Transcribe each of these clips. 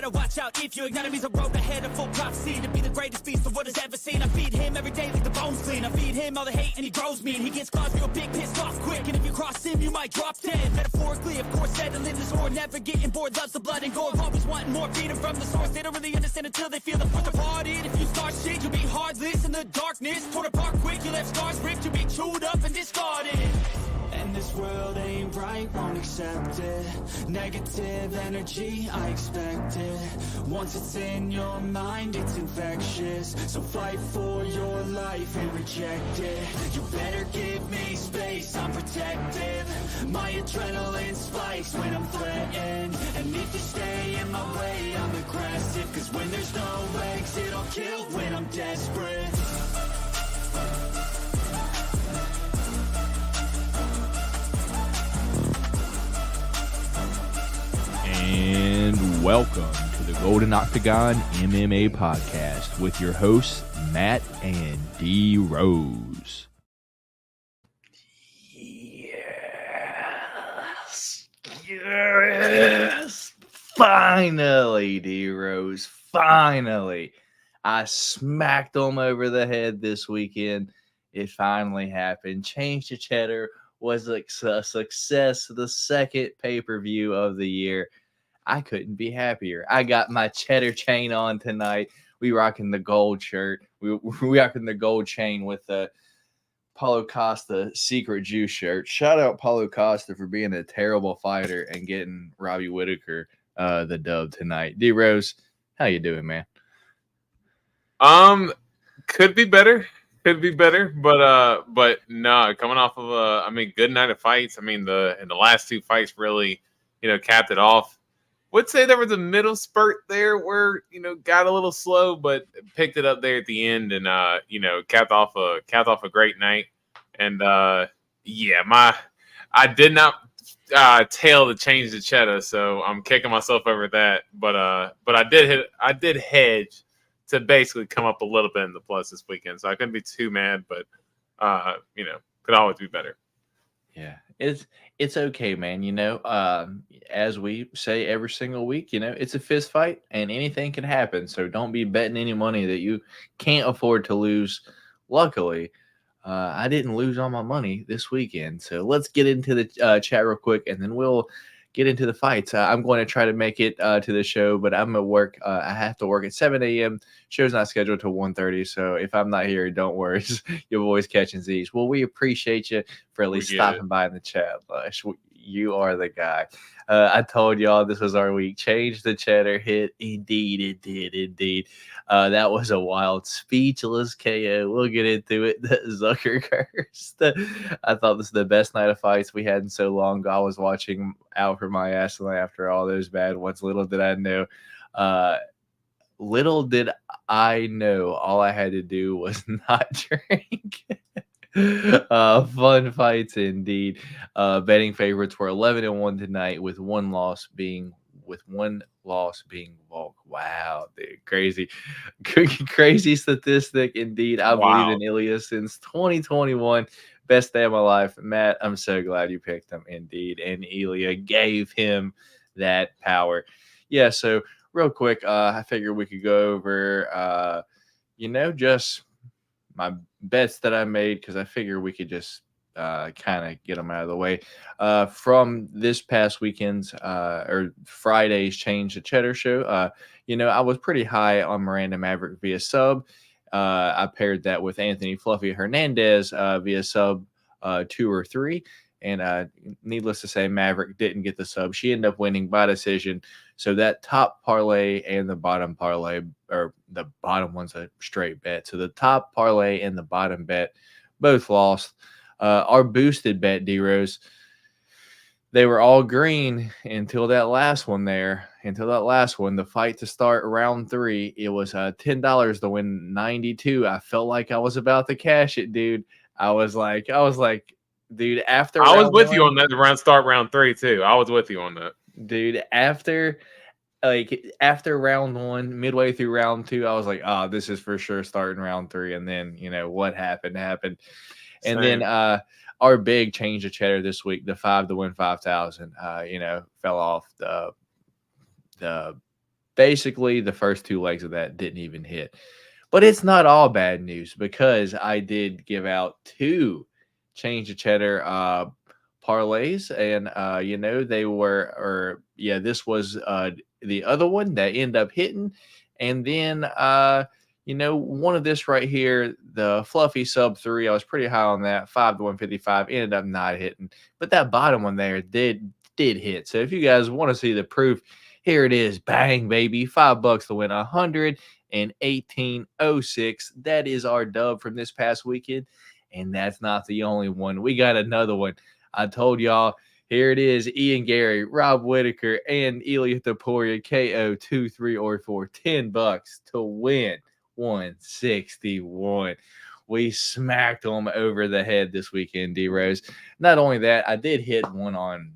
better watch out if your enemy's a road ahead of full prophecy to be the greatest beast the world has ever seen. I feed him every day like the bones clean. I feed him all the hate and he grows me. And he gets claws real big, pissed off quick. And if you cross him, you might drop dead. Metaphorically, of course, settling this war, never getting bored, loves the blood and gore. Always wanting more, feeding from the source. They don't really understand until they feel the force. Departed, if you start shit, you'll be heartless in the darkness. Torn apart quick, you left scars ripped, you'll be chewed up and discarded. And this world ain't right, won't accept it. Negative energy, I expect it. Once it's in your mind, it's infectious. So fight for your life and reject it. You better give me space, I'm protective. My adrenaline spikes when I'm threatened. And if you stay in my way, I'm aggressive. Cause when there's no exit, I'll kill when I'm desperate. And welcome to the Golden Octagon MMA podcast with your hosts, Matt and D Rose. Yes. Finally, D Rose. Finally. I smacked them over the head this weekend. It finally happened. Change the Cheddar was a success. The second pay-per-view of the year. I couldn't be happier. I got my cheddar chain on tonight. We rocking the gold shirt. We rocking the gold chain with the Paulo Costa Secret Juice shirt. Shout out Paulo Costa for being a terrible fighter and getting Robbie Whittaker the dub tonight. D Rose, how you doing, man? Could be better. But no, coming off of a good night of fights. In the last two fights really, capped it off. Would say there was a middle spurt there where, got a little slow, but picked it up there at the end and, capped off a great night. And, I did not tail to change the cheddar, so I'm kicking myself over that. But I did hedge to basically come up a little bit in the plus this weekend. So I couldn't be too mad, but, could always be better. Yeah, it's okay, man. As we say every single week, it's a fist fight and anything can happen. So don't be betting any money that you can't afford to lose. Luckily, I didn't lose all my money this weekend. So let's get into the chat real quick and then we'll get into the fights. I'm going to try to make it to the show, but I'm at work. I have to work at 7 a.m. Show's not scheduled till 1:30, so if I'm not here, don't worry. Your boys catching Z's. Well, we appreciate you for at least stopping by in the chat, Lush. You are the guy. I told y'all this was our week. Change the cheddar hit. Indeed, it did. Indeed. That was a wild, speechless KO. We'll get into it. The Zucker curse. I thought this was the best night of fights we had in so long. I was watching out for my ass after all those bad ones. Little did I know. All I had to do was not drink. Fun fights indeed. Betting favorites were 11-1 tonight, with one loss being Volk. Wow, dude, crazy statistic indeed. I believe in Ilya since 2021. Best day of my life, Matt. I'm so glad you picked him indeed, and Ilya gave him that power. Yeah. So real quick, I figured we could go over, just my bets that I made, because I figure we could just kind of get them out of the way. From this past weekend's or Friday's Change the Cheddar show, I was pretty high on Miranda Maverick via sub. I paired that with Anthony Fluffy Hernandez via sub 2 or 3. And needless to say, Maverick didn't get the sub. She ended up winning by decision. So that top parlay and the bottom parlay, or the bottom one's a straight bet. So the top parlay and the bottom bet both lost. Our boosted bet, D-Rose, they were all green until that last one there. The fight to start round 3, it was $10 to win 92. I felt like I was about to cash it, dude. I was like, dude, after I was with you on that start round 3 too. I was with you on that. Dude, after round 1, midway through round 2, I was like, oh, this is for sure starting round 3. And then, what happened. Same. And then our big change of cheddar this week, the 5 to win 5,000, fell off the basically the first 2 legs of that didn't even hit. But it's not all bad news because I did give out 2 change of cheddar parlays, and they were, or yeah, this was the other one that ended up hitting, and then one of this right here, the fluffy sub 3, I was pretty high on that, 5 to 155, ended up not hitting, but that bottom one there did hit. So if you guys want to see the proof, here it is. Bang, baby. $5 to win 118.06. That is our dub from this past weekend. And that's not the only one. We got another one. I told y'all, here it is. Ian Gary, Rob Whitaker, and Elia Topuria, KO 2, 3, or 4. $10 to win 161. We smacked them over the head this weekend, D-Rose. Not only that, I did hit one on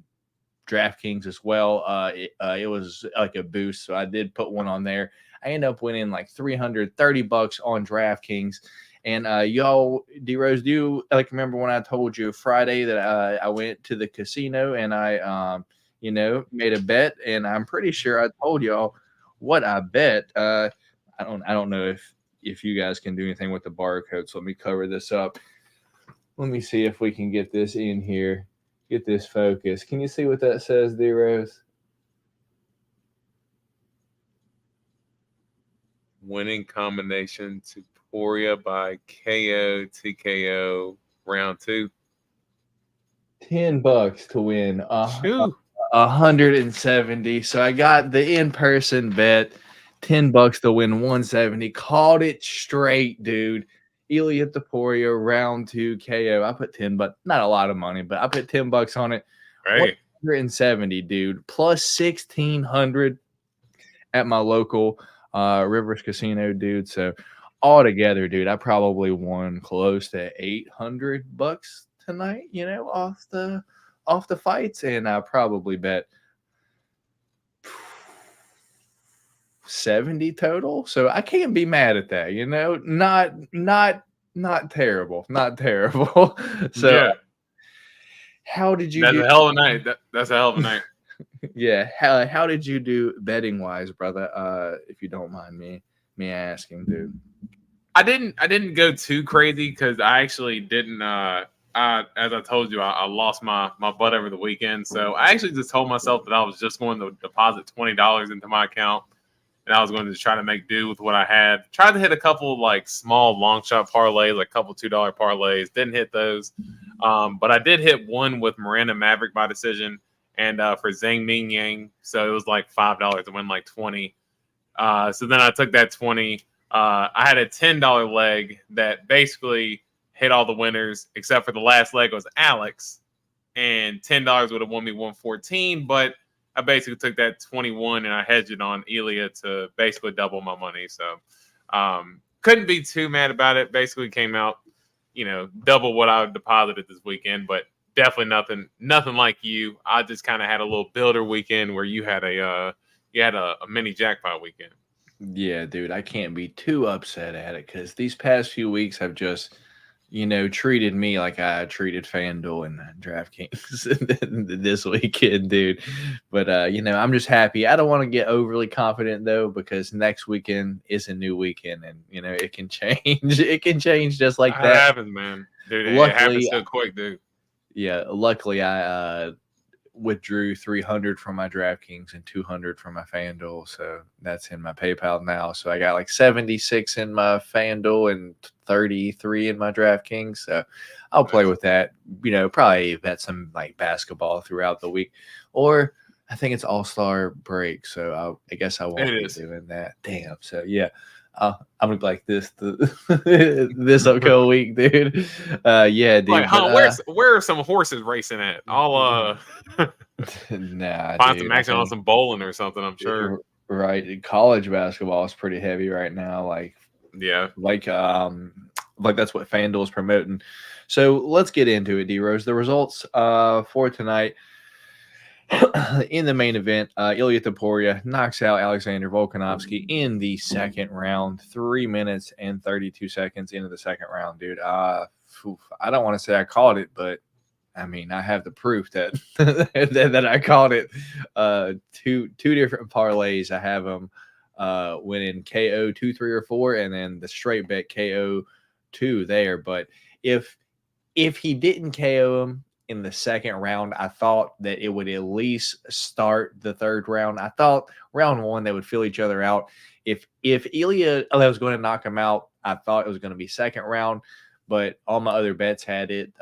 DraftKings as well. It was like a boost, so I did put one on there. I ended up winning like $330 on DraftKings. And y'all, D-Rose, do you remember when I told you Friday that I went to the casino and I made a bet, and I'm pretty sure I told y'all what I bet. I don't know if you guys can do anything with the barcode, so let me cover this up. Let me see if we can get this in here. Get this focus. Can you see what that says, D-Rose? Winning combination Topuria by KO TKO round 2. $10 to win 170. So I got the in-person bet, $10 to win 170. Called it straight, dude. Elia Topuria round 2 KO. I put $10, not a lot of money, but I put $10 on it. Right. 170, dude. Plus 1,600 at my local Rivers Casino, dude. So all together, dude, I probably won close to $800 tonight, off the fights, and I probably bet 70 total. So I can't be mad at that, not terrible. So yeah. How did you That's a hell of a night. That's a hell of a night. Yeah. How did you do betting wise, brother? If you don't mind me asking, dude. I didn't go too crazy because I actually didn't as I told you, I lost my butt over the weekend. So I actually just told myself that I was just going to deposit $20 into my account, and I was going to try to make do with what I had. Tried to hit a couple like small long shot parlays, like a couple $2 parlays. Didn't hit those. But I did hit one with Miranda Maverick by decision, and for Zhang Ming Yang. So it was like $5 to win like 20. So then I took that 20. I had a $10 leg that basically hit all the winners except for the last leg was Alex, and $10 would have won me 114. But I basically took that 21 and I hedged it on Elia to basically double my money. So couldn't be too mad about it. Basically came out, double what I deposited this weekend, but definitely nothing like you. I just kind of had a little builder weekend where you had a mini jackpot weekend. Yeah, dude, I can't be too upset at it because these past few weeks have just, treated me like I treated FanDuel and DraftKings this weekend, dude. But, I'm just happy. I don't want to get overly confident, though, because next weekend is a new weekend and, it can change. It can change just like that. It happens, man. Dude, it happens so quick, dude. Yeah, luckily I withdrew 300 from my DraftKings and 200 from my FanDuel, so that's in my PayPal now. So I got like 76 in my FanDuel and 33 in my DraftKings. So I'll play with that. Probably bet some like basketball throughout the week, or I think it's All-Star break, so I guess I won't be doing that. Damn. So yeah. I'm gonna be like this this upcoming week, dude. Yeah, dude. Like, where are some horses racing at? I'll nah, find some action on some bowling or something. I'm sure. Right, college basketball is pretty heavy right now. Like that's what FanDuel is promoting. So let's get into it, D-Rose. The results for tonight. In the main event, Ilia Topuria knocks out Alexander Volkanovski in the second round, 3 minutes and 32 seconds into the second round, dude. I don't want to say I called it, but I mean, I have the proof that that I called it. Two different parlays. I have them winning KO 2, 3, or 4, and then the straight bet KO 2 there. But if he didn't KO him in the second round, I thought that it would at least start the third round. I thought round 1 they would feel each other out. If Ilya was going to knock him out, I thought it was going to be second round, but all my other bets had it.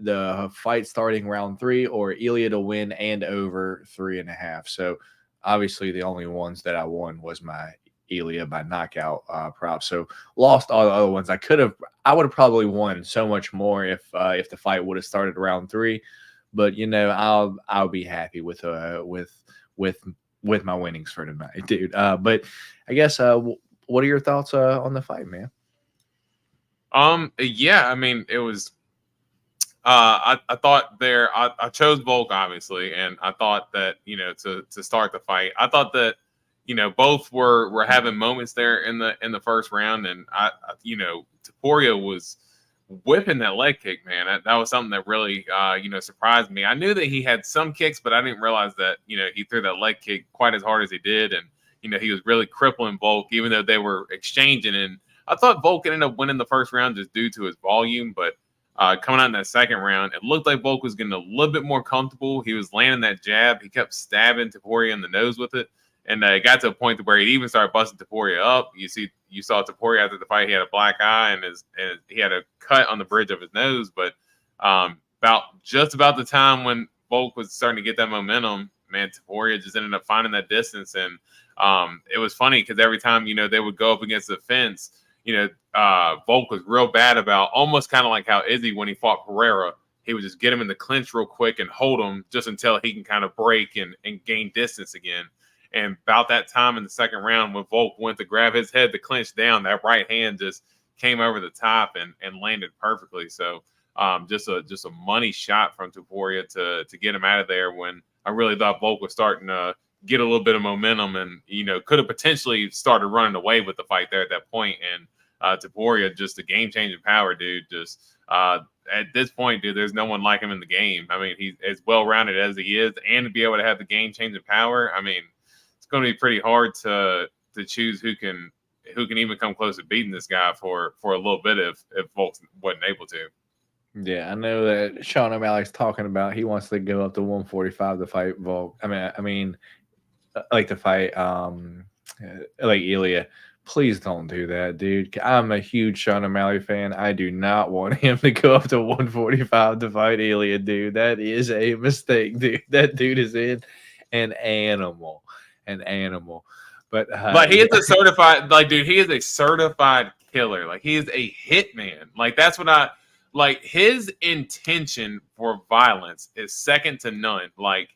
The fight starting round 3 or Ilya to win and over 3.5. So obviously the only ones that I won was my Ilya by knockout prop. So lost all the other ones. I would have probably won so much more if the fight would have started round 3. But I'll be happy with my winnings for tonight, dude. But I guess what are your thoughts on the fight, man? Yeah, I mean, it was. I thought there. I chose Volk obviously, and I thought that to start the fight, I thought that both were having moments there in the first round, and Topuria was whipping that leg kick, man. That was something that really surprised me. I knew that he had some kicks, but I didn't realize that he threw that leg kick quite as hard as he did, and he was really crippling Volk, even though they were exchanging. And I thought Volk ended up winning the first round just due to his volume, but coming out in that second round, it looked like Volk was getting a little bit more comfortable. He was landing that jab. He kept stabbing Topuria in the nose with it. And it got to a point where he even started busting Topuria up. You saw Topuria after the fight, he had a black eye and he had a cut on the bridge of his nose. But just about the time when Volk was starting to get that momentum, man, Topuria just ended up finding that distance. And it was funny because every time, they would go up against the fence, Volk was real bad about almost kind of like how Izzy, when he fought Pereira, he would just get him in the clinch real quick and hold him just until he can kind of break and gain distance again. And about that time in the second round, when Volk went to grab his head to clinch down, that right hand just came over the top and landed perfectly. So just a money shot from Topuria to get him out of there when I really thought Volk was starting to get a little bit of momentum and, could have potentially started running away with the fight there at that point. And Topuria, just a game-changing power, dude. Just at this point, dude, there's no one like him in the game. I mean, he's as well-rounded as he is, and to be able to have the game-changing power, I mean, it's going to be pretty hard to choose who can even come close to beating this guy for a little bit if Volk wasn't able to. Yeah, I know that Sean O'Malley's talking about he wants to go up to 145 to fight Volk. I mean, like to fight like Ilya. Please don't do that, dude. I'm a huge Sean O'Malley fan. I do not want him to go up to 145 to fight Ilya, dude. That is a mistake, dude. That dude is in an animal. But he is a certified, dude, he is a certified killer. Like, he is a hitman. Like, that's what his intention for violence is second to none. Like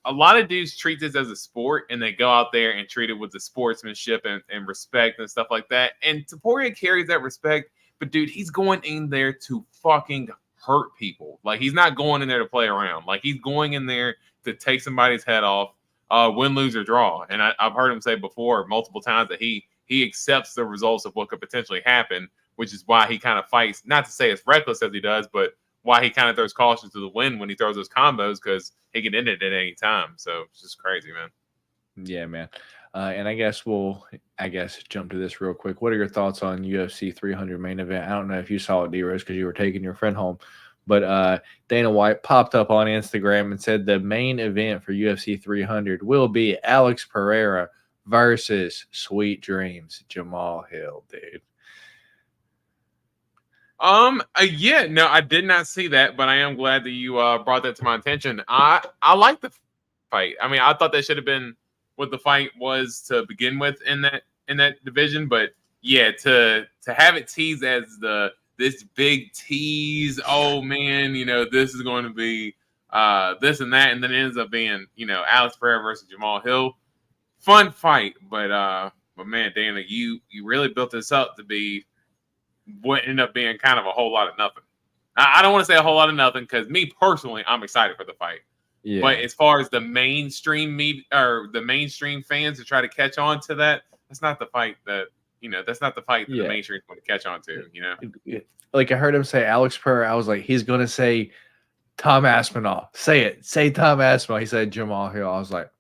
a lot of dudes treat this as a sport and they go out there and treat it with the sportsmanship and respect and stuff like that. And Topuria carries that respect, but dude, he's going in there to fucking hurt people. Like, he's not going in there to play around. Like, he's going in there to take somebody's head off, win, lose, or draw. And I've heard him say before multiple times that he accepts the results of what could potentially happen, which is why he kind of fights, not to say as reckless as he does, but why he kind of throws caution to the wind when he throws those combos, because he can end it at any time. So it's just crazy, man. Yeah, man. And I guess we'll jump to this real quick. What are your thoughts on UFC 300 main event? I don't know if you saw it, D-Rose, because you were taking your friend home. But Dana White popped up on Instagram and said the main event for UFC 300 will be Alex Pereira versus Sweet Dreams Jamal Hill, dude. Yeah, no, I did not see that, but I am glad that you brought that to my attention. I like the fight. I mean, I thought that should have been what the fight was to begin with in that division, but yeah, to have it teased as this big tease, oh man, this is going to be this and that, and then it ends up being, Alex Pereira versus Jamal Hill. Fun fight, but man, Dana, you really built this up to be what ended up being kind of a whole lot of nothing. I don't want to say a whole lot of nothing because me personally, I'm excited for the fight. Yeah. But as far as the mainstream the mainstream fans to try to catch on to that, that's not the fight that the mainstream is going to catch on to. Like I heard him say Alex Pereira, I was like, he's going to say Tom Aspinall. Say Tom Aspinall. He said Jamal Hill. I was like,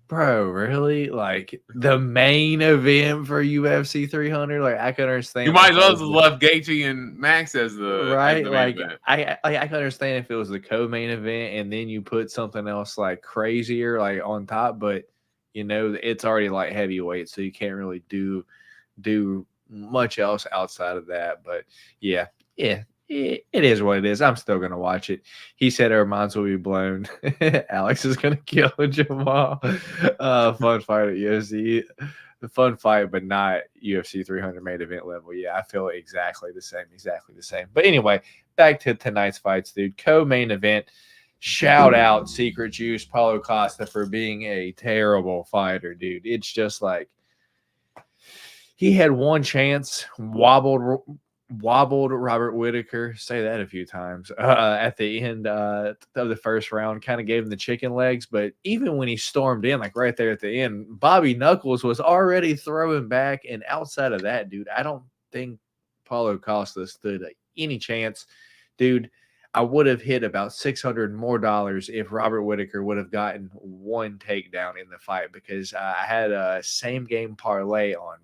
Bro, really? Like the main event for UFC 300? Like I can understand. You might Like, as well have left Gaethje and Max as the right? main Like event. I can understand if it was the co-main event and then you put something else like crazier like on top, but it's already like heavyweight, so you can't really do much else outside of that. But yeah, it is what it is. I'm still gonna watch it. He said our minds will be blown. Alex is gonna kill Jamal. Fun fight at UFC. The fun fight, but not UFC 300 main event level. Yeah, I feel exactly the same. Exactly the same. But anyway, back to tonight's fights, dude. Co-main event. Shout out Secret Juice Paulo Costa for being a terrible fighter, dude. It's just like he had one chance, wobbled Robert Whitaker. Say that a few times at the end of the first round. Kind of gave him the chicken legs, but even when he stormed in, like right there at the end, Bobby Knuckles was already throwing back. And outside of that, dude, I don't think Paulo Costa stood any chance, dude. I would have hit about $600 more if Robert Whitaker would have gotten one takedown in the fight, because I had a same game parlay on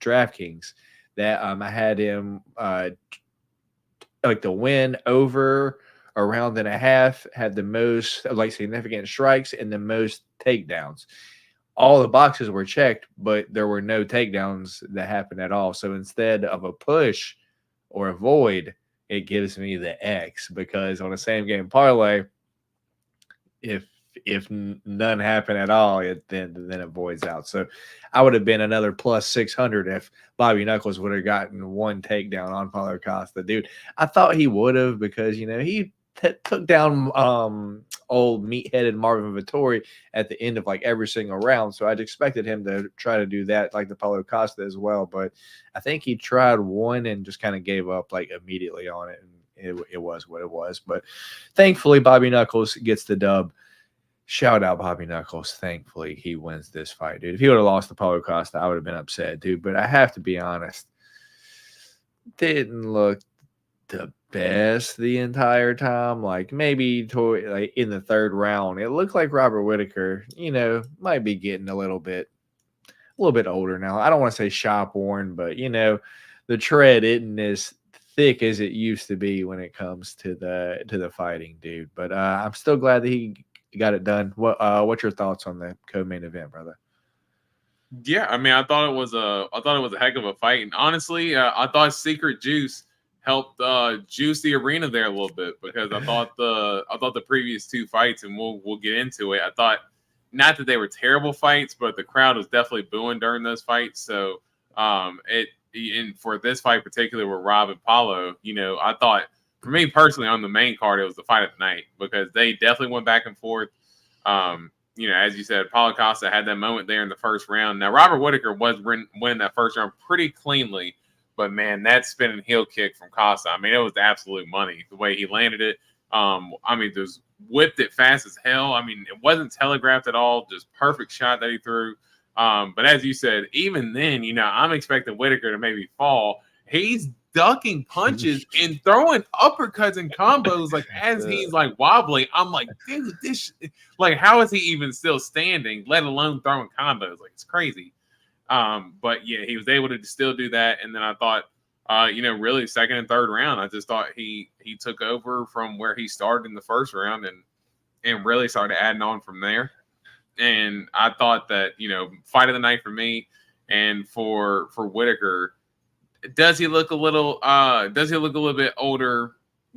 DraftKings that I had him like the win over a round and a half, had the most like significant strikes and the most takedowns. All the boxes were checked, but there were no takedowns that happened at all. So instead of a push or a void, it gives me the X, because on the same game parlay, if none happen at all, then it voids out. So I would have been another plus 600 if Bobby Knuckles would have gotten one takedown on Paulo Costa, dude. I thought he would have, because he took down old meat-headed Marvin Vettori at the end of like every single round. So I'd expected him to try to do that like the Paulo Costa as well. But I think he tried one and just kind of gave up like immediately on it. And it was what it was. But thankfully, Bobby Knuckles gets the dub. Shout out Bobby Knuckles. Thankfully, he wins this fight, dude. If he would have lost to Paulo Costa, I would have been upset, dude. But I have to be honest, didn't look the best the entire time. Like maybe like in the third round, it looked like Robert Whitaker, might be getting a little bit older now. I don't want to say shop worn, but the tread isn't as thick as it used to be when it comes to the fighting, dude. But I'm still glad that he got it done. What's your thoughts on the co-main event, brother? Yeah, I mean, I thought it was a heck of a fight, and honestly, I thought Secret Juice helped juice the arena there a little bit, because I thought the previous two fights, and we'll get into it. I thought not that they were terrible fights, but the crowd was definitely booing during those fights. So and for this fight particularly with Rob and Paulo, I thought, for me personally, on the main card, it was the fight of the night, because they definitely went back and forth. As you said, Paulo Costa had that moment there in the first round. Now, Robert Whitaker was winning that first round pretty cleanly, but man, that spinning heel kick from Costa, I mean, it was absolute money, the way he landed it. Just whipped it fast as hell. I mean, it wasn't telegraphed at all, just perfect shot that he threw. But as you said, even then, I'm expecting Whitaker to maybe fall. He's ducking punches and throwing uppercuts and combos like as he's like wobbling. I'm like, dude, like, how is he even still standing, let alone throwing combos? Like, it's crazy. But yeah, he was able to still do that. And then I thought, really second and third round, I just thought he took over from where he started in the first round and really started adding on from there. And I thought that, fight of the night for me, and for Whitaker, does he look a little bit older?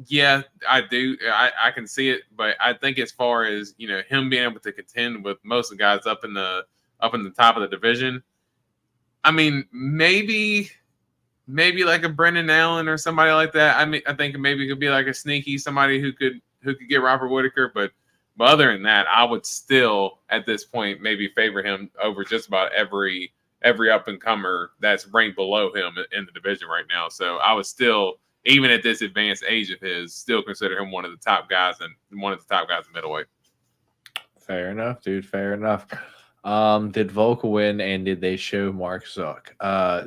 Yeah, I do. I can see it, but I think as far as, him being able to contend with most of the guys up in the top of the division, I mean, maybe like a Brendan Allen or somebody like that. I mean, I think maybe it could be like a sneaky somebody who could get Robert Whitaker, but other than that, I would still at this point maybe favor him over just about every up and comer that's ranked below him in the division right now. So I would still, even at this advanced age of his, still consider him one of the top guys in middleweight. Fair enough, dude. Fair enough. Did Volk win, and did they show Mark Zuck?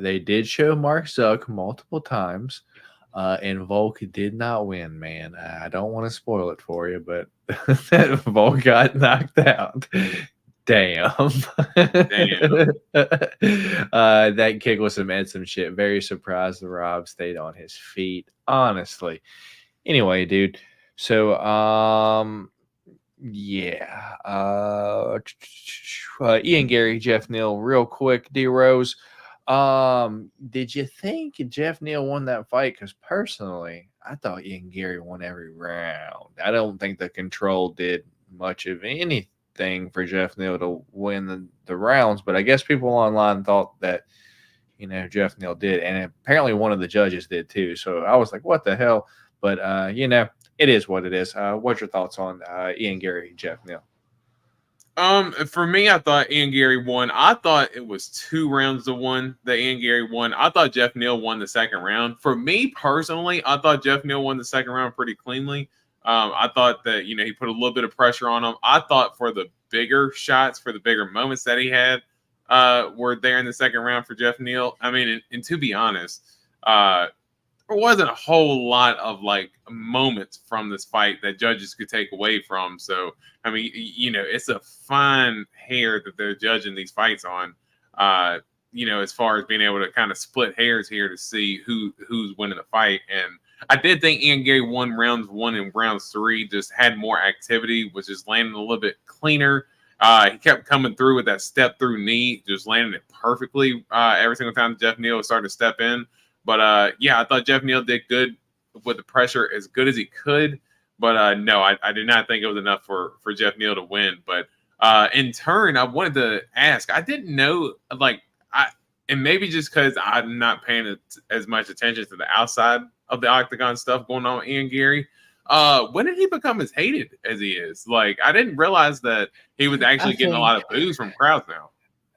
They did show Mark Zuck multiple times, and Volk did not win, man. I don't want to spoil it for you, but Volk got knocked out. Damn. Damn. That kick was some shit. Very surprised that Rob stayed on his feet, honestly. Anyway, dude. So, yeah. Ian Gary, Jeff Neal, real quick. D Rose. Did you think Jeff Neal won that fight? Because personally, I thought Ian Gary won every round. I don't think the control did much of anything for Jeff Neal to win the rounds, but I guess people online thought that, Jeff Neal did, and apparently one of the judges did too. So I was like, what the hell? But it is what it is. What's your thoughts on Ian Gary, Jeff Neal? For me, I thought Ian Gary won. I thought it was 2 rounds to 1 that Ian Gary won. I thought Jeff Neal won the second round. For me personally, I thought Jeff Neal won the second round pretty cleanly. I thought that, he put a little bit of pressure on him. I thought for the bigger shots, for the bigger moments that he had, were there in the second round for Jeff Neal. I mean, and to be honest, there wasn't a whole lot of moments from this fight that judges could take away from. So, I mean, it's a fine hair that they're judging these fights on, as far as being able to kind of split hairs here to see who's winning the fight. And I did think Ian Gary won rounds 1 and rounds 3, just had more activity, was just landing a little bit cleaner. He kept coming through with that step through knee, just landing it perfectly every single time Jeff Neal was starting to step in. But, I thought Jeff Neal did good with the pressure, as good as he could. But, no, I did not think it was enough for Jeff Neal to win. But in turn, I wanted to ask, I didn't know, and maybe just because I'm not paying as much attention to the outside of the octagon stuff going on with Ian Gary, when did he become as hated as he is? I didn't realize that he was actually getting a lot of boos from crowds now.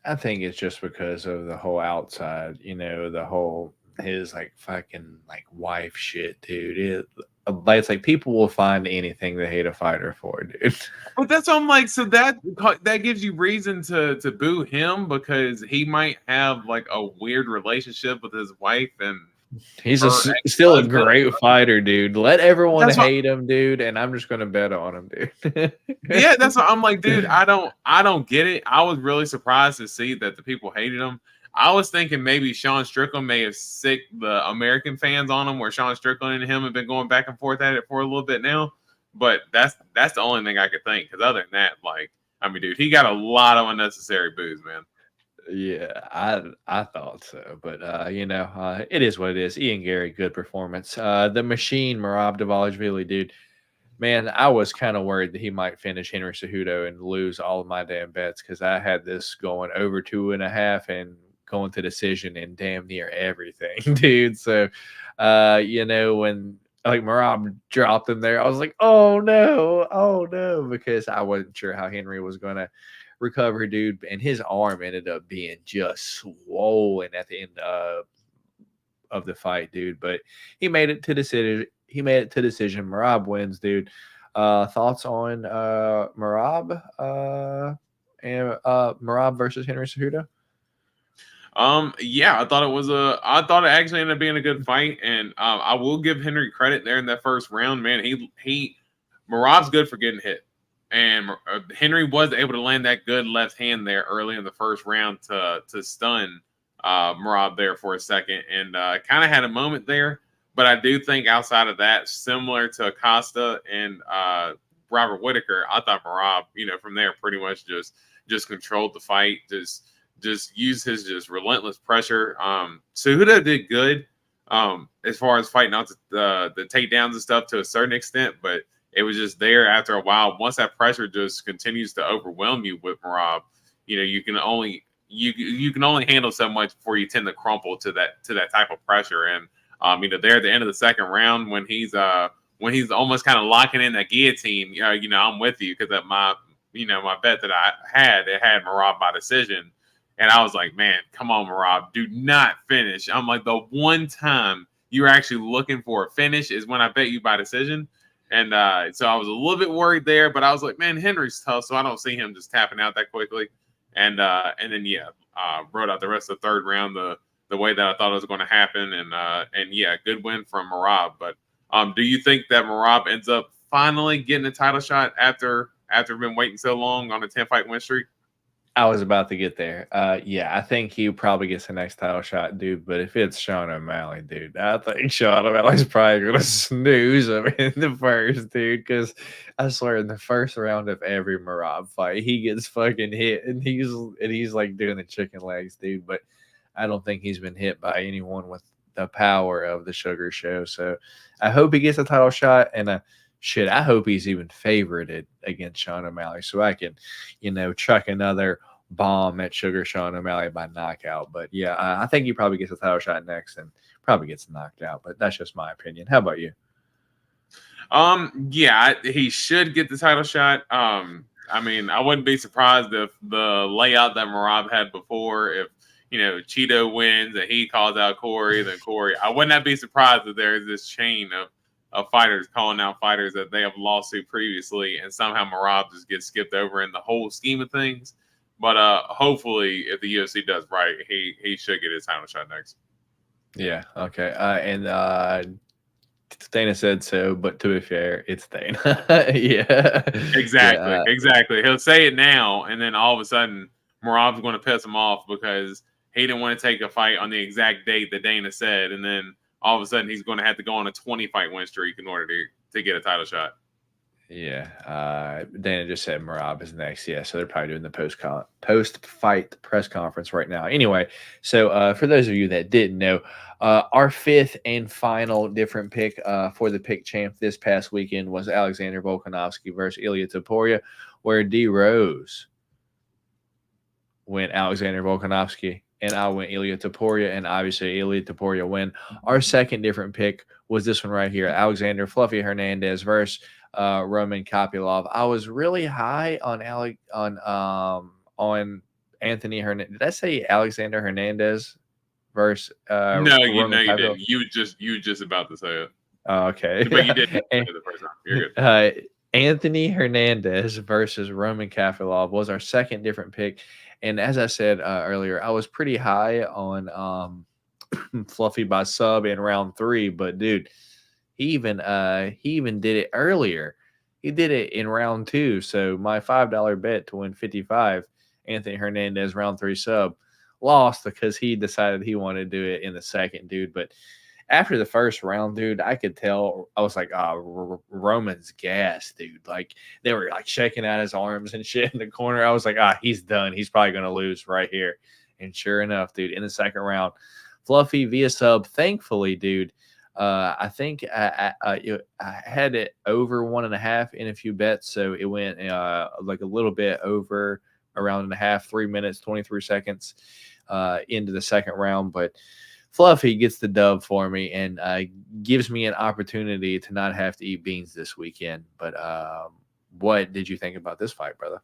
I think it's just because of the whole outside, the whole his fucking wife shit, dude. It's like people will find anything to hate a fighter for, dude. But that's what I'm like. So that gives you reason to boo him because he might have a weird relationship with his wife, and he's still a great fighter, dude. Let everyone hate him, dude, and I'm just gonna bet on him, dude. Yeah, that's what I'm like, dude. I don't get it. I was really surprised to see that the people hated him. I was thinking maybe Sean Strickland may have sicked the American fans on him, where Sean Strickland and him have been going back and forth at it for a little bit now. But that's the only thing I could think. Because other than that, dude, he got a lot of unnecessary boos, man. Yeah, I thought so, but it is what it is. Ian Gary, good performance. The machine, Merab Dvalishvili, dude. Man, I was kind of worried that he might finish Henry Cejudo and lose all of my damn bets because I had this going over 2.5 and going to decision in damn near everything, dude. So, when Merab dropped him there, I was like, oh no, because I wasn't sure how Henry was going to recover, dude. And his arm ended up being just swollen at the end of the fight, dude. But he made it to decision. Merab wins, dude. Thoughts on Merab and Merab versus Henry Cejudo? Yeah, I thought it actually ended up being a good fight, and I will give Henry credit there in that first round, man. Merab's good for getting hit, and Henry was able to land that good left hand there early in the first round to stun Merab there for a second, and kind of had a moment there. But I do think outside of that, similar to Acosta and Robert Whitaker, I thought Merab, from there pretty much just controlled the fight, just used his just relentless pressure. Cejudo did good as far as fighting out the takedowns and stuff to a certain extent, but it was just there after a while. Once that pressure just continues to overwhelm you with Merab, you can only handle so much before you tend to crumple to that type of pressure. And there at the end of the second round when he's almost kind of locking in that guillotine, I'm with you because my bet that I had Merab by decision. And I was like, man, come on, Merab, do not finish. I'm like, the one time you're actually looking for a finish is when I bet you by decision. And so I was a little bit worried there, but I was like, man, Henry's tough, so I don't see him just tapping out that quickly. And then wrote out the rest of the third round the way that I thought it was going to happen. And good win from Merab. But do you think that Merab ends up finally getting a title shot after been waiting so long on a 10-fight win streak? I was about to get there. Yeah, I think he probably gets the next title shot, dude. But if it's Sean O'Malley, dude, I think Sean O'Malley's probably gonna snooze him in the first, dude. Because I swear, in the first round of every Marab fight, he gets fucking hit, and he's like doing the chicken legs, dude. But I don't think he's been hit by anyone with the power of the Sugar Show. So I hope he gets a title shot, and shit, I hope he's even favorited against Sean O'Malley, so I can, chuck another bomb at Sugar Sean O'Malley by knockout. But yeah, I think he probably gets a title shot next and probably gets knocked out. But that's just my opinion. How about you? Yeah, he should get the title shot. I mean, I wouldn't be surprised if the layout that Marab had before, if Cheeto wins and he calls out Corey, then Corey. I would not be surprised if there is this chain of fighters calling out fighters that they have lost to previously, and somehow Marab just gets skipped over in the whole scheme of things. But hopefully, if the UFC does right, he should get his title shot next. Yeah. Okay. And Dana said so, but to be fair, it's Dana. Yeah. Exactly. He'll say it now, and then all of a sudden, Marab's going to piss him off because he didn't want to take a fight on the exact date that Dana said, and then all of a sudden he's going to have to go on a 20-fight win streak in order to get a title shot. Yeah. Dana just said Marab is next. Yeah, so they're probably doing the post-fight press conference right now. Anyway, so for those of you that didn't know, our fifth and final different pick for the pick champ this past weekend was Alexander Volkanovski versus Ilia Topuria, where D Rose went Alexander Volkanovski, and I went Ilia Topuria, and obviously Ilia Topuria win. Our second different pick was this one right here, Alexander Fluffy Hernandez versus Roman Kopylov. I was really high on Anthony Hernandez. Did I say Alexander Hernandez versus No, you didn't. You just about to say it. Okay. But you didn't say it the first time. You're good. Anthony Hernandez versus Roman Kopylov was our second different pick. And as I said earlier, I was pretty high on Fluffy by sub in round 3. But, dude, he even did it earlier. He did it in round 2. So my $5 bet to win 55, Anthony Hernandez round 3 sub, lost because he decided he wanted to do it in the second, dude. But after the first round, dude, I could tell. I was like, Roman's gas, dude. Like, they were like shaking out his arms and shit in the corner. I was like, he's done. He's probably going to lose right here. And sure enough, dude, in the second round, Fluffy via sub, thankfully, dude, I think I had it over 1.5 in a few bets. So it went like a little bit over a round and a half, 3 minutes, 23 seconds into the second round. But Fluffy gets the dub for me and gives me an opportunity to not have to eat beans this weekend. But what did you think about this fight, brother?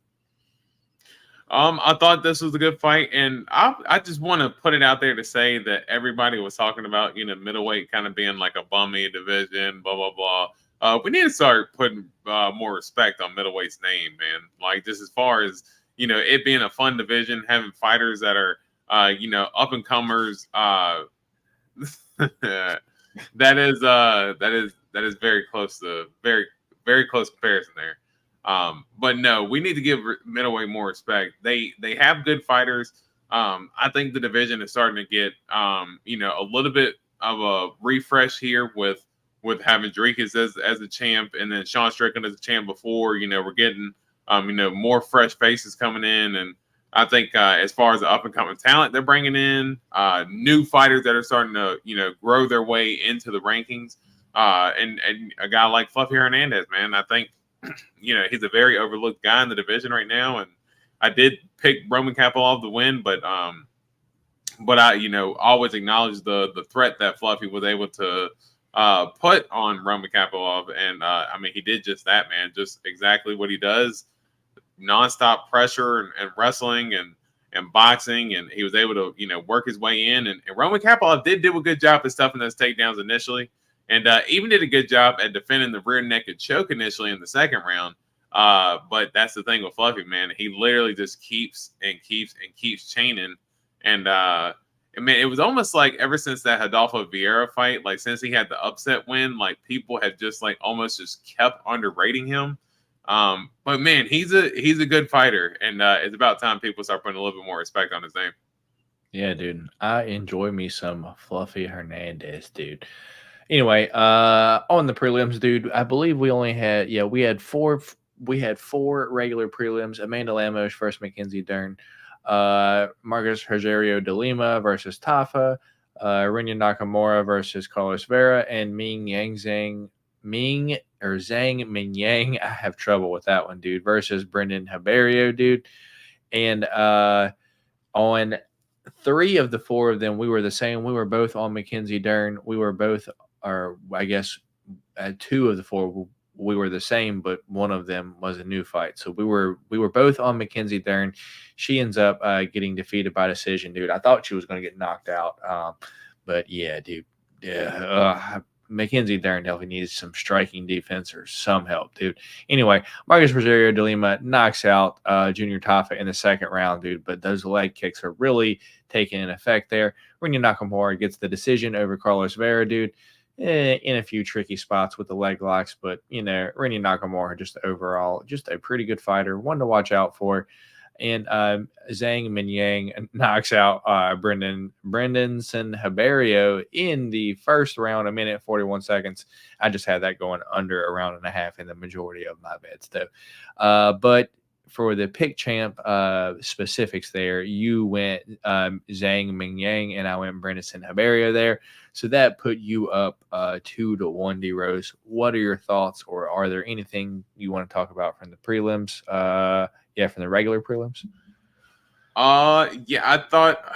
I thought this was a good fight, and I just want to put it out there to say that everybody was talking about, middleweight kind of being like a bummy division, blah, blah, blah. We need to start putting more respect on middleweight's name, man. Like, just as far as, it being a fun division, having fighters that are, up-and-comers, that is very close to very, very close comparison there. But no, we need to give middleweight more respect. They have good fighters. I think the division is starting to get a little bit of a refresh here with having Dricus as a champ, and then Sean Strickland as a champ before. We're getting more fresh faces coming in, and I think as far as the up and coming talent they're bringing in, new fighters that are starting to grow their way into the rankings, and a guy like Fluffy Hernandez, man, I think he's a very overlooked guy in the division right now, and I did pick Roman Kopylov to win, but I always acknowledge the threat that Fluffy was able to put on Roman Kopylov, and he did just that, man, just exactly what he does. Nonstop pressure and wrestling and boxing, and he was able to work his way in. And Roman Kopylov did do a good job of stuffing those takedowns initially, and even did a good job at defending the rear naked choke initially in the second round. But that's the thing with Fluffy, man. He literally just keeps chaining. And it was almost like ever since that Adolfo Vieira fight, like since he had the upset win, like people had just like almost just kept underrating him. But man, he's a good fighter, and it's about time people start putting a little bit more respect on his name. Yeah, dude. I enjoy me some Fluffy Hernandez, dude. Anyway, on the prelims, dude, I believe we only had we had four regular prelims. Amanda Lemos versus Mackenzie Dern, Marcus Rogerio de Lima versus Tafa, Rinya Nakamura versus Carlos Vera, and Zhang Mingyang. I have trouble with that one, dude, versus Brendan Haberio, dude. And on three of the four of them, we were the same. We were both on Mackenzie Dern. We were both, or I guess, two of the four we were the same, but one of them was a new fight. So we were both on Mackenzie Dern. She ends up getting defeated by decision, dude. I thought she was going to get knocked out, but yeah, dude. Yeah, Mackenzie Dern definitely needs some striking defense or some help, dude. Anyway, Marcus Rogerio de Lima knocks out Junior Tafa in the second round, dude. But those leg kicks are really taking an effect there. Rinya Nakamura gets the decision over Carlos Vera, dude, in a few tricky spots with the leg locks. But, Rinya Nakamura, just overall, just a pretty good fighter, one to watch out for. And Zhang Mingyang knocks out Brendan Haberio in the first round, 1:41. I just had that going under a round and a half in the majority of my bets, though. But for the pick champ specifics there, you went Zhang Mingyang, and I went Brendan Haberio there. So that put you up 2-1, D Rose. What are your thoughts, or are there anything you want to talk about from the prelims? Yeah, from the regular prelims. Yeah, I thought,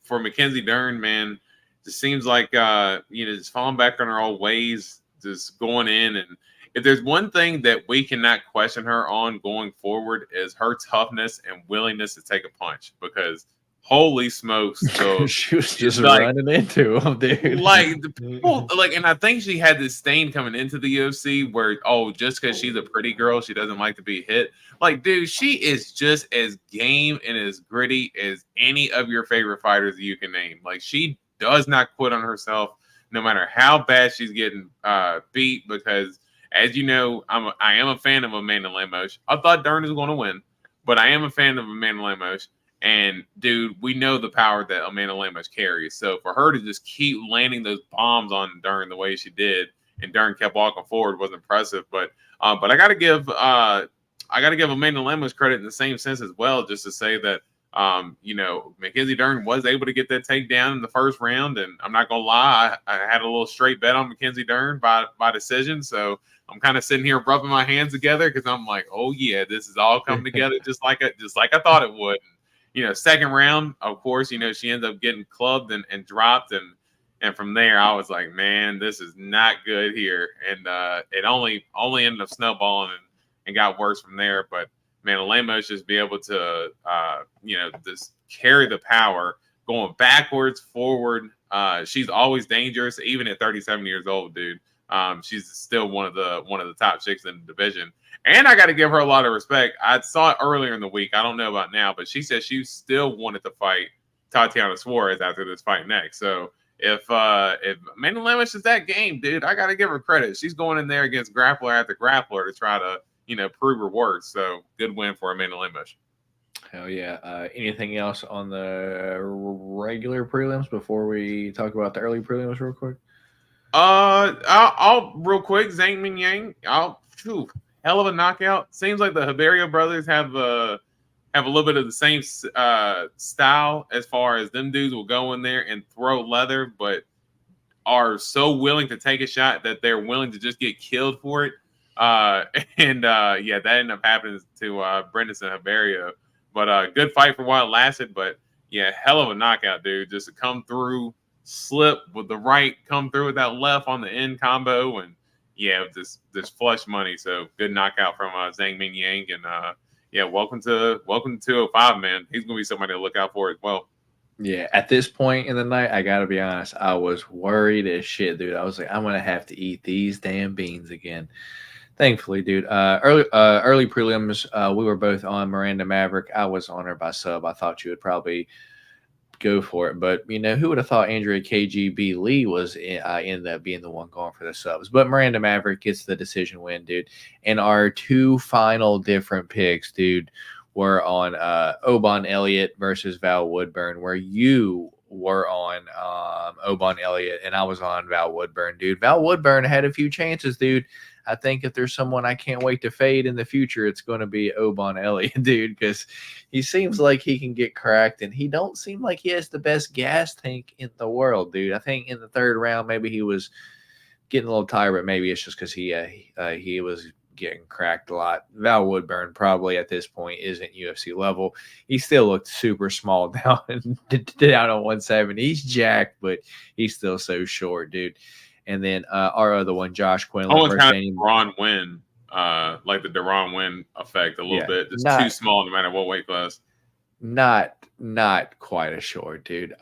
for Mackenzie Dern, man, it just seems like just falling back on her old ways, just going in. And if there's one thing that we cannot question her on going forward, is her toughness and willingness to take a punch. Because holy smokes, she was just running into him, dude. Like the people, and I think she had this stain coming into the UFC where, just because she's a pretty girl, she doesn't like to be hit. Like, dude, she is just as game and as gritty as any of your favorite fighters that you can name. Like, she does not quit on herself, no matter how bad she's getting beat. Because, as you know, I am a fan of Amanda Lemos. I thought Dern was going to win, but I am a fan of Amanda Lemos. And, dude, we know the power that Amanda Lemos carries. So for her to just keep landing those bombs on Dern the way she did, and Dern kept walking forward, was impressive. But I got to give Amanda Lemos credit in the same sense as well, just to say that Mackenzie Dern was able to get that takedown in the first round. And I'm not gonna lie, I had a little straight bet on Mackenzie Dern by decision. So I'm kind of sitting here rubbing my hands together because I'm like, oh yeah, this is all coming together just like I thought it would. Second round, of course, she ends up getting clubbed and dropped. And from there, I was like, man, this is not good here. And it only ended up snowballing and got worse from there. But, man, Lemos just be able to, just carry the power going backwards, forward. She's always dangerous, even at 37 years old, dude. She's still one of the top chicks in the division. And I got to give her a lot of respect. I saw it earlier in the week. I don't know about now, but she said she still wanted to fight Tatiana Suarez after this fight next. So if Amanda Lemos is that game, dude, I got to give her credit. She's going in there against grappler after grappler to try to, prove her worth. So good win for Amanda Lemos. Hell yeah. Anything else on the regular prelims before we talk about the early prelims real quick? I'll real quick. Zhang Mingyang. Hell of a knockout. Seems like the Haberio brothers have a little bit of the same style as far as them dudes will go in there and throw leather, but are so willing to take a shot that they're willing to just get killed for it. That ended up happening to Brendan Haberio. But good fight for a while it lasted. But yeah, hell of a knockout, dude. Just to come through, slip with the right, come through with that left on the end combo, and this flush money. So good knockout from Zhang Mingyang, and welcome to 205, man. He's gonna be somebody to look out for as well. Yeah, at this point in the night, I gotta be honest, I was worried as shit, dude. I was like, I'm gonna have to eat these damn beans again. Thankfully, dude. Early prelims, we were both on Miranda Maverick. I was on her by sub. I thought you would probably go for it. But who would have thought Andrea KGB Lee was ended up being the one going for the subs? But Miranda Maverick gets the decision win, dude. And our two final different picks, dude, were on Obon Elliott versus Val Woodburn, where you were on Obon Elliott and I was on Val Woodburn, dude. Val Woodburn had a few chances, dude. I think if there's someone I can't wait to fade in the future, it's going to be Obon Elliott, dude, because he seems like he can get cracked, and he don't seem like he has the best gas tank in the world, dude. I think in the third round, maybe he was getting a little tired, but maybe it's just because he was getting cracked a lot. Val Woodburn probably at this point isn't UFC level. He still looked super small down on 170. He's jacked, but he's still so short, dude. And then our other one, Josh Quinlan. Almost kind of Deron Wynn, like the Deron Wynn effect a little bit. It's too small no matter what weight class. Not quite as short, dude.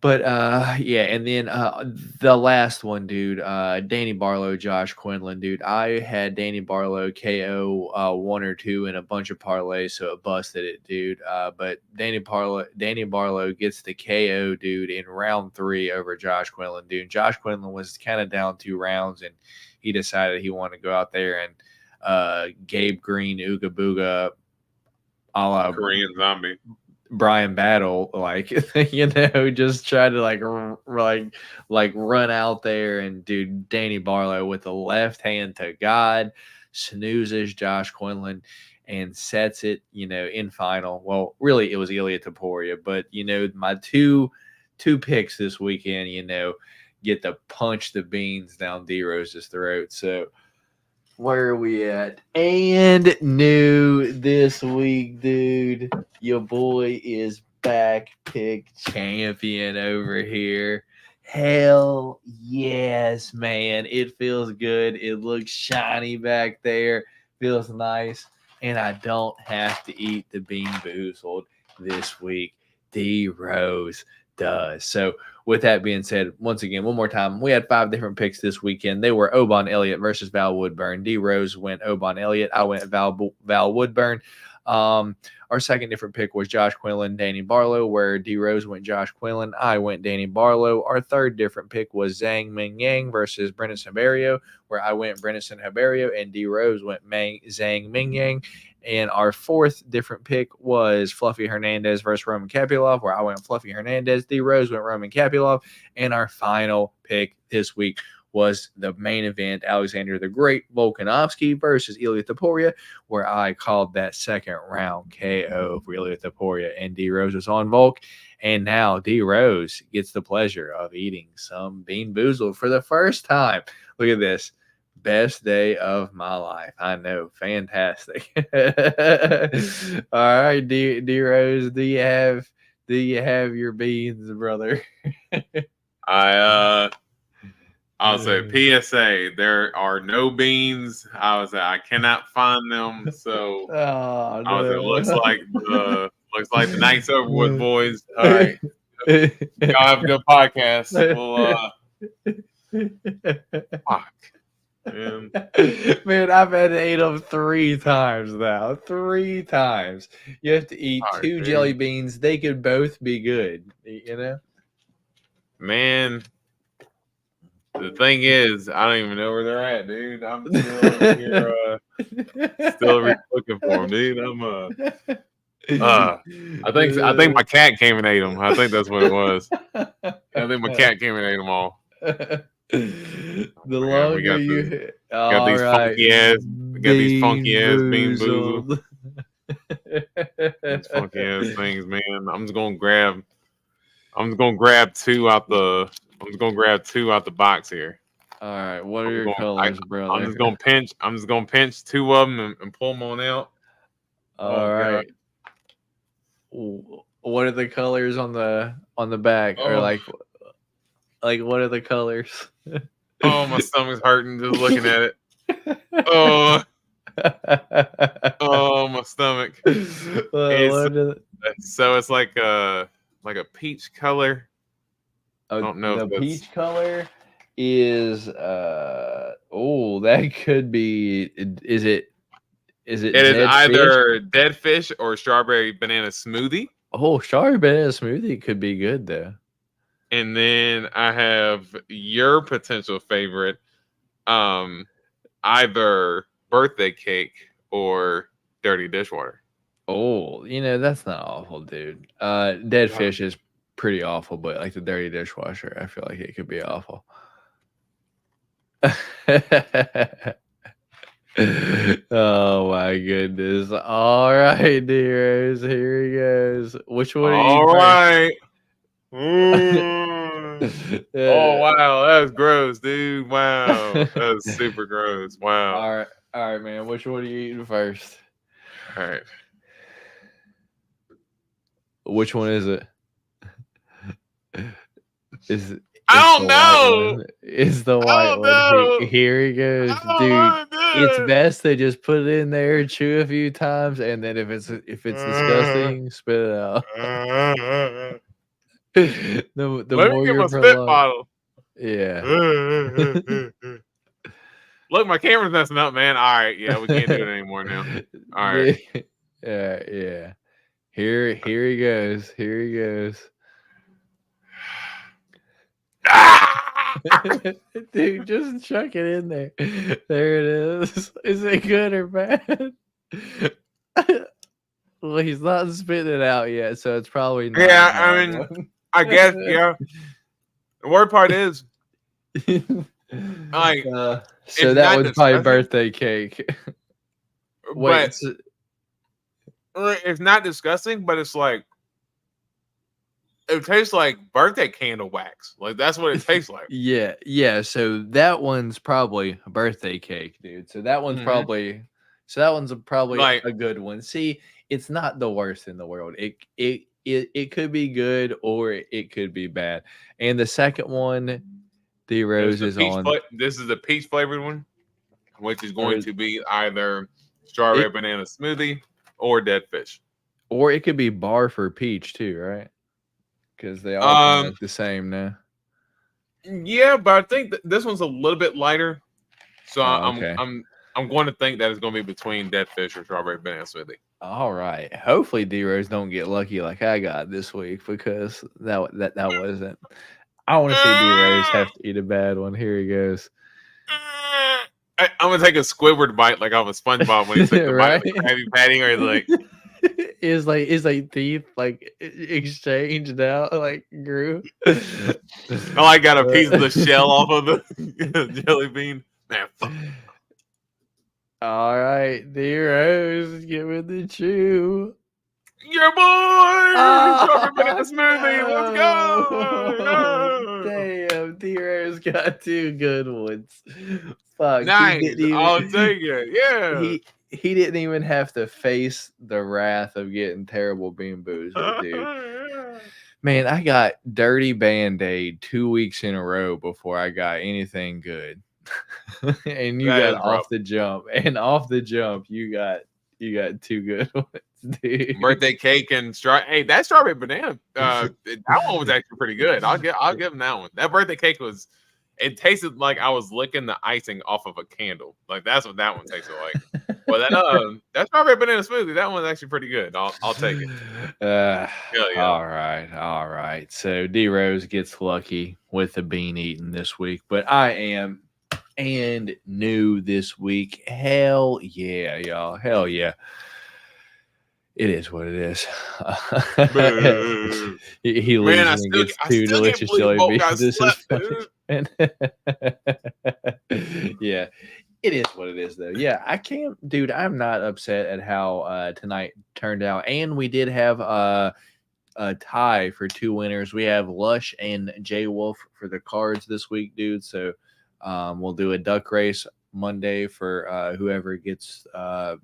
But and then the last one, dude, Danny Barlow, Josh Quinlan, dude. I had Danny Barlow KO 1 or 2 in a bunch of parlays, so it busted it, dude. But Danny Barlow gets the KO, dude, in round 3 over Josh Quinlan, dude. Josh Quinlan was kind of down 2 rounds, and he decided he wanted to go out there and Gabe Green, Ooga Booga, a la Korean Zombie. Brian Battle, just try to run out there, and dude, Danny Barlow with the left hand to God snoozes Josh Quinlan and sets it, in final. Well, really it was Ilya Topuria, but my two picks this weekend, get to punch the beans down D Rose's throat. So where are we at? And new this week, dude. Your boy is back pick champion over here. Hell yes, man. It feels good. It looks shiny back there. Feels nice. And I don't have to eat the Bean Boozled this week. D Rose does. So with that being said, once again, one more time, we had 5 different picks this weekend. They were Obon Elliott versus Val Woodburn. D Rose went Obon Elliott. I went Val Woodburn. Our second different pick was Josh Quinlan, Danny Barlow, where D Rose went Josh Quinlan. I went Danny Barlow. Our third different pick was Zhang Ming Yang versus Brendan Haberio, where I went Brendan Haberio and D Rose went Zhang Ming Yang. And our fourth different pick was Fluffy Hernandez versus Roman Kapilov, where I went Fluffy Hernandez. D Rose went Roman Kapilov. And our final pick this week was the main event, Alexander the Great Volkanovski versus Ilya Topuria, where I called that second round KO for Ilya Topuria, and D Rose was on Volk. And now D Rose gets the pleasure of eating some Bean Boozled for the first time. Look at this. Best day of my life. I know. Fantastic. All right, D Rose, do you have your beans, brother? I'll say PSA. There are no beans. I cannot find them. So it looks like the night's over with, boys. All right, y'all have a good podcast. Fuck. Man, I've had to eat them 3 times now. 3 times. You have to eat 2 jelly beans. They could both be good. Man. The thing is, I don't even know where they're at, dude. I'm still here, still looking for them, dude. I think my cat came and ate them. I think that's what it was. I think my cat came and ate them all. The longer you got these funky ass Bean Boozled. These funky ass things, man. I'm just gonna grab 2 out the. I'm just gonna grab 2 out the box here. All right, what are your colors, brother? I'm just gonna pinch 2 of them and pull them on out. All right. God. What are the colors on the back, or like what are the colors? Oh, my stomach's hurting just looking at it. Oh, my stomach. So it's like a peach color. I don't know. The peach color is that could be. Is it? It is either dead fish or strawberry banana smoothie. Oh, strawberry banana smoothie could be good though. And then I have your potential favorite, either birthday cake or dirty dishwater. Oh, that's not awful, dude. Dead Wow. fish is pretty awful, but like the dirty dishwasher, I feel like it could be awful. Oh my goodness. All right, dears. Here he goes. Which one are you All first? right. Oh wow, that was gross, dude. Wow, that was super gross. Wow. All right, man. Which one are you eating first? All right. Which one is it? Is I don't the white know. one? Is the I white don't one? know. Here he goes, I don't dude. want to It's do best to just put it in there, chew a few times, and then if it's it. disgusting, spit it out. The Let me more get you're my spit prolonged, bottle. yeah. Look, my camera's messing up, man. All right, yeah, we can't do it anymore now. All right. Yeah. Here he goes. Here he goes. Dude, just chuck it in there. There it is. Is it good or bad? Well, he's not spitting it out yet, so it's probably not. Yeah, I mean, I guess, yeah. The word part is, like, so it's that not was probably disgusting, birthday cake. Wait, but it's not disgusting, but it's like, it tastes like birthday candle wax. Like, that's what it tastes like. yeah. So that one's probably a birthday cake, dude. So that one's Mhm. probably Like, a good one. See, it's not the worst in the world. It could be good or it could be bad. And the second one, the rose is on. this is the peach flavored one, which is Or going to be either strawberry it banana smoothie or dead fish. or it could be bar for peach too, right? Because they all kind of Um, look the same now. yeah, but I think this one's a little bit lighter, so Oh, okay. I'm going to think that it's going to be between dead fish or strawberry banana smoothie. All right. Hopefully D Rose don't get lucky like I got this week because that wasn't. I want to see D Rose have to eat a bad one. Here he goes. I'm gonna take a Squidward bite like I'm a SpongeBob when he took the bite of the Right? Krabby Patty, or like, is like teeth like exchanged out like grew. oh, I got a piece of the shell off of the jelly bean. Man, fuck. All right, D Rose, give it the chew. Your boy, strawberry banana Oh, smoothie. Let's no. go. Damn, D-Rare's got two good ones. Fuck, Nice. I'll take it. Yeah. he didn't even have to face the wrath of getting terrible bean boozled, dude. Man, I got dirty Band-Aid 2 weeks in a row before I got anything good. And you That got is rough. off the jump. And off the jump, you got two good ones, dude. Birthday cake and hey, that strawberry banana, that one was actually pretty good. I'll give him that one. That birthday cake it tasted like I was licking the icing off of a candle. Like that's what that one tasted like. Well, that strawberry banana smoothie, that one's actually pretty good. I'll take it. Hell yeah. All right. So D Rose gets lucky with the bean eating this week, but I am and new this week. Hell yeah, y'all. Hell yeah. It is what it is. He leaves Man, and gets two delicious jelly beans. This is funny. Yeah, it is what it is, though. Yeah, I can't, dude. I'm not upset at how tonight turned out, and we did have a tie for two winners. We have Lush and Jay Wolf for the cards this week, dude. So we'll do a duck race Monday for whoever gets, but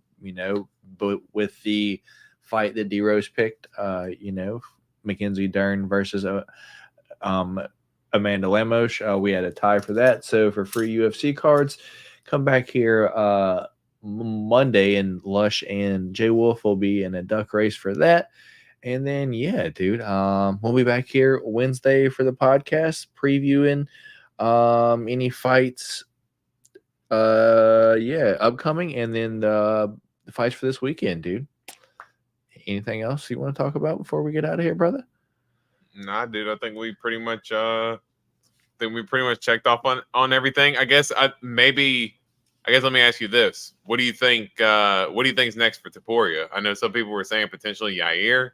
with the fight that D Rose picked, Mackenzie Dern versus Amanda Lemos. We had a tie for that. So for free UFC cards, come back here Monday, and Lush and Jay Wolf will be in a duck race for that. And then, yeah, dude, we'll be back here Wednesday for the podcast previewing any fights, upcoming, and then the fights for this weekend, dude. anything else you want to talk about before we get out of here, brother? Nah, dude. I think we pretty much checked off on everything. I guess let me ask you this: what do you think? What do you think's next for Topuria? I know some people were saying potentially Yair,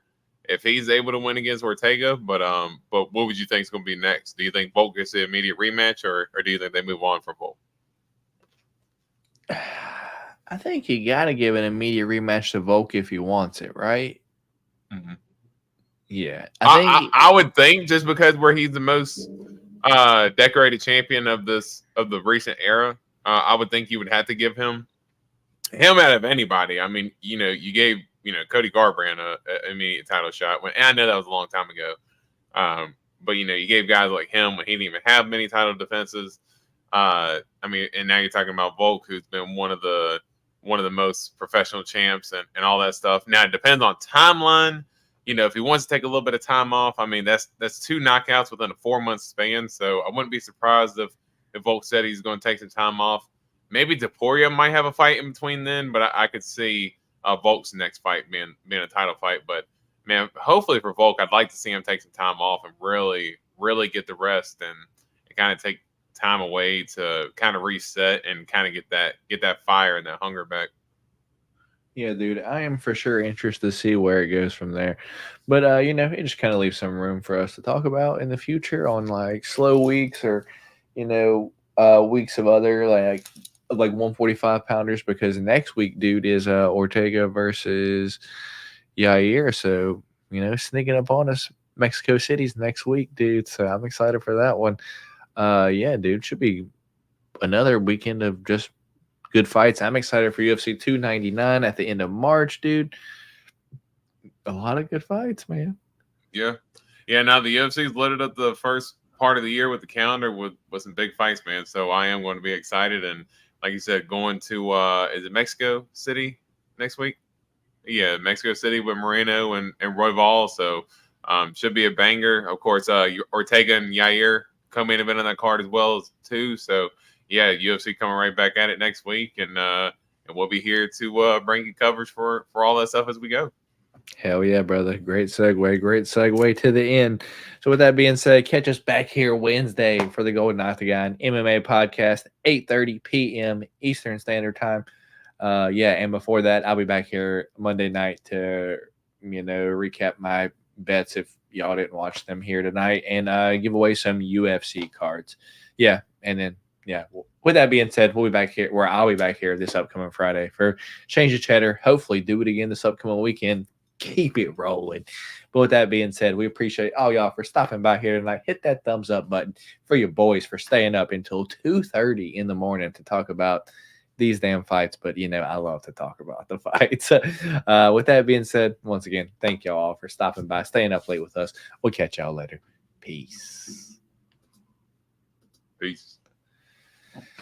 if he's able to win against Ortega, but what would you think is going to be next? Do you think Volk gets the immediate rematch, or do you think they move on from Volk? I think you got to give an immediate rematch to Volk if he wants it, right? Mm-hmm. Yeah, I would think just because he's the most decorated champion of the recent era, I would think you would have to give him out of anybody. I mean, you gave Cody Garbrandt a immediate title shot and I know that was a long time ago. But you gave guys like him when he didn't even have many title defenses. I mean, and now you're talking about Volk, who's been one of the most professional champs and all that stuff. Now it depends on timeline. If he wants to take a little bit of time off, I mean, that's 2 knockouts within a 4-month span. So I wouldn't be surprised if Volk said he's going to take some time off. Maybe Topuria might have a fight in between then, but I could see Volk's next fight being a title fight. But man, hopefully for Volk, I'd like to see him take some time off and really, really get the rest and kind of take time away to kind of reset and kind of get that fire and that hunger back. Yeah, dude, I am for sure interested to see where it goes from there. But it just kind of leaves some room for us to talk about in the future on like slow weeks or weeks of other like 145 pounders, because next week, dude, is Ortega versus Yair. So sneaking up on us, Mexico City's next week, dude. So I'm excited for that one. Yeah, dude, should be another weekend of just good fights. I'm excited for UFC 299 at the end of March, dude. A lot of good fights, man. Yeah. Now the UFC's loaded up the first part of the year with the calendar with some big fights, man. So I am going to be excited. And like you said, going to is it Mexico City next week? Yeah, Mexico City with Moreno and Royval. So should be a banger. Of course, Ortega and Yair co-main event on that card as well too. So yeah, UFC coming right back at it next week, and we'll be here to bring you coverage for all that stuff as we go. Hell yeah, brother. Great segue to the end. So with that being said, catch us back here Wednesday for the Golden Octagon MMA podcast, 8:30 p.m. Eastern Standard Time. And before that, I'll be back here Monday night to, recap my bets if y'all didn't watch them here tonight and give away some UFC cards. Yeah, and then with that being said, we'll be back here where I'll be back here this upcoming Friday for Change the Cheddar. Hopefully do it again this upcoming weekend. Keep it rolling. But with that being said, we appreciate all y'all for stopping by here tonight. Hit that thumbs up button for your boys for staying up until 2:30 in the morning to talk about these damn fights. But, I love to talk about the fights. With that being said, once again, thank y'all all for stopping by, staying up late with us. We'll catch y'all later. Peace. Peace.